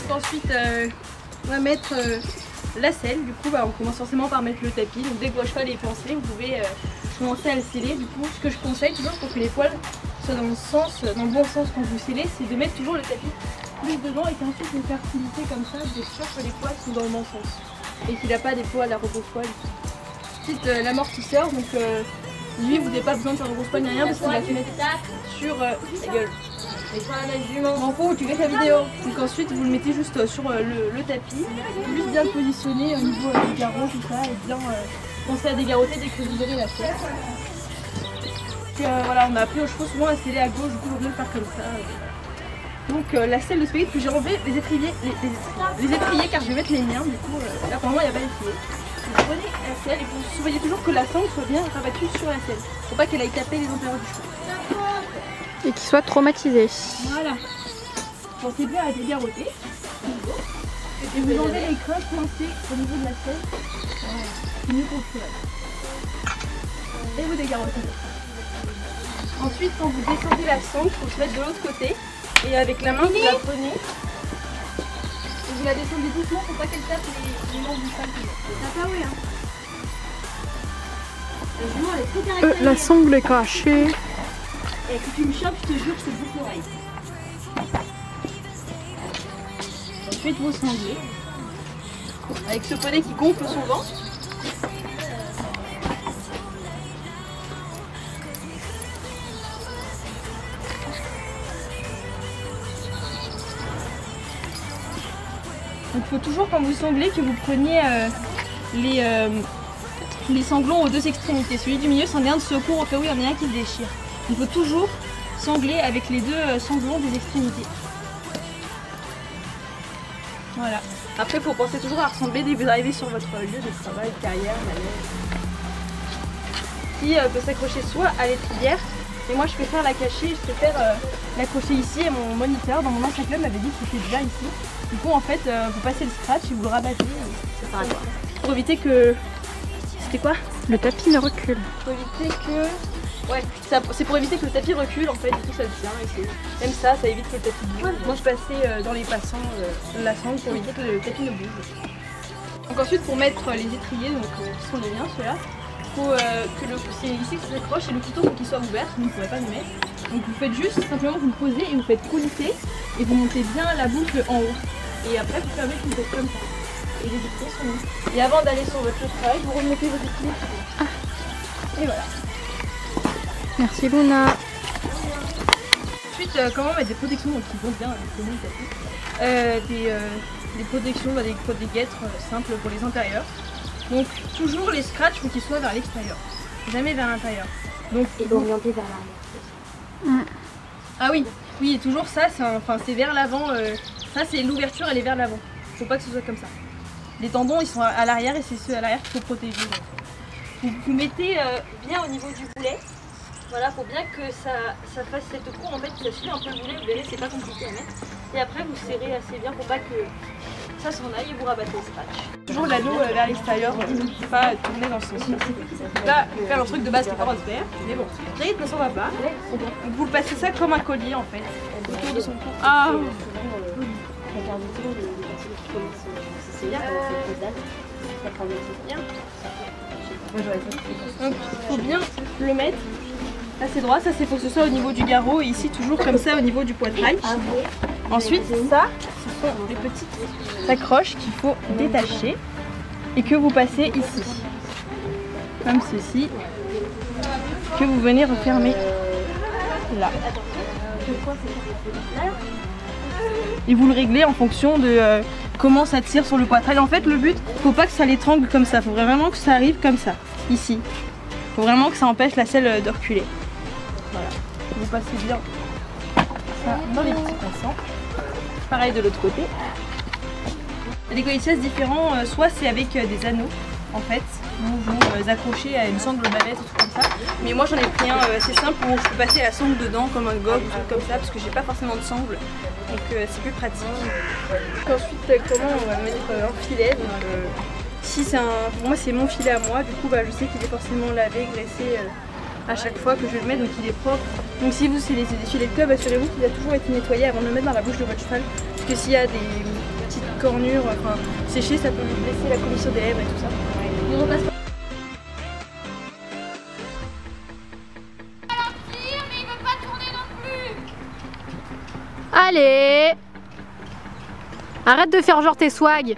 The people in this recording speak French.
Donc ensuite on va mettre la selle. Du coup on commence forcément par mettre le tapis. Donc dès que votre cheval est pensé, vous pouvez commencer à le sceller. Du coup ce que je conseille toujours pour que les poils soient dans le bon sens quand vous scellez, c'est de mettre toujours le tapis plus devant et qu'ensuite le faire coulisser comme ça, de sûr que les poils sont dans le bon sens et qu'il n'a pas des poils à rebrousse-poil. Ensuite l'amortisseur, donc lui vous n'avez pas besoin de faire rebrousse-poil ni rien parce qu'il va se mettre sur la gueule. En gros, tu laisses la vidéo. Donc ensuite vous le mettez juste sur le tapis, juste bien le positionner au niveau du garrot, tout ça, et bien penser à dégarroter dès que vous aurez la selle. Voilà, on a appris aux chevaux souvent à sceller à gauche, du coup on va le faire comme ça. Donc la selle de spaghetti que j'ai enlevé les étriers car je vais mettre les miens, du coup là pour le moment il n'y a pas d'étrier. Vous prenez la selle et vous surveillez toujours que la sangle soit bien rabattue sur la selle. Faut pas qu'elle aille taper les antérieurs du cheval. Et qu'il soit traumatisé. Voilà. Pensez bien à dégarroter. Et vous enlevez les creux coincés au niveau de la selle. Voilà. C'est mieux pour le cheval. Et vous dégarrotez. Ensuite quand vous descendez la sangle, il faut se mettre de l'autre côté. Et avec la main, vous la prenez. Et vous la descendez doucement pour pas qu'elle tape les membres du cheval. T'as pas oui hein. La jument elle est très caractérisée. La sangle est cachée. Et que tu me chopes, je te jure que c'est boucle l'oreille. Ensuite vous sanglez. Avec ce poney qui gonfle son ventre. Donc il faut toujours quand vous sanglez que vous preniez les sanglons aux deux extrémités. Celui du milieu c'en est un de secours au cas où il y en a un qui se déchire. Il faut toujours sangler avec les deux sanglons des extrémités. Voilà. Après il faut penser toujours à ressembler dès que vous arrivez sur votre lieu de travail, carrière, qui peut s'accrocher soit à l'étrivière. Et moi je préfère la cacher, je préfère l'accrocher ici et mon moniteur dans mon ancien club m'avait dit que c'était déjà ici. Du coup en fait vous passez le scratch et vous le rabattez. Ça sert à quoi? Pour éviter que... C'était quoi? Le tapis ne recule. Pour éviter que... Ouais, c'est pour éviter que le tapis recule en fait, du coup ça tient et même ça évite que le tapis bouge. Moi je passais dans les passants la sangle pour éviter que le tapis ne bouge. Donc ensuite pour mettre les étriers, donc qui sont les miens ceux-là, il faut que c'est ici que ça s'accroche et le couteau faut qu'il soit ouvert, sinon vous ne pourrez pas le mettre. Donc vous faites juste, simplement vous le posez et vous faites coulisser et vous montez bien la boucle en haut. Et après vous fermez une tête comme ça. Et les étriers sont mis. Et avant d'aller sur votre lieu de travail, vous remontez vos étriers. Et voilà. Merci Luna. Ensuite, comment mettre des protections qui vont bien avec le tapis. Des protections, des guêtres simples pour les intérieurs. Donc toujours les scratchs, il faut qu'ils soient vers l'extérieur, jamais vers l'intérieur. Donc et orienté vers l'arrière. Ah oui, oui, et toujours ça, c'est vers l'avant. Ça c'est l'ouverture, elle est vers l'avant. Faut pas que ce soit comme ça. Les tendons ils sont à l'arrière et c'est ceux à l'arrière qu'il faut protéger. Vous mettez bien au niveau du boulet. Voilà, faut bien que ça fasse cette cour en fait, ça suit un peu le boulet, vous verrez, c'est pas compliqué à mettre. Et après vous serrez assez bien pour pas que ça s'en aille et vous rabattez le scratch. Toujours l'anneau vers l'extérieur, pas tourner dans ce sens. Là, faire un truc de base qui n'a pas le droit de faire, mais bon, le rythme ne s'en va pas. Donc vous le passez ça comme un collier en fait, autour de son cou. Ah oui. Donc il faut bien le mettre. Là c'est droit, ça c'est pour que ce soit au niveau du garrot et ici toujours comme ça au niveau du poitrail. Ensuite ça, ce sont les petites accroches qu'il faut détacher et que vous passez ici. Comme ceci. Que vous venez refermer là. Et vous le réglez en fonction de comment ça tire sur le poitrail. En fait le but, faut pas que ça l'étrangle comme ça, faut vraiment que ça arrive comme ça, ici. Faut vraiment que ça empêche la selle de reculer. Voilà, vous passez bien ça dans les petits passants. Pareil de l'autre côté. Les colliers différents, soit c'est avec des anneaux en fait, vous vous accrochez à une sangle bavette ou tout comme ça. Mais moi j'en ai pris un assez simple où je peux passer la sangle dedans comme un gobe ou truc comme ça parce que j'ai pas forcément de sangle. Donc c'est plus pratique. Ensuite comment on va mettre un filet. Si c'est pour moi c'est mon filet à moi, du coup je sais qu'il est forcément lavé, graissé à chaque fois que je vais le mettre, donc il est propre. Donc si vous c'est les filets de club, assurez-vous qu'il a toujours été nettoyé avant de le mettre dans la bouche de votre cheval que s'il y a des petites cornures, enfin séchées, ça peut lui blesser la commissure des lèvres et tout ça. Il repasse pas. Mais il veut pas tourner non plus. Allez! Arrête de faire genre tes swags.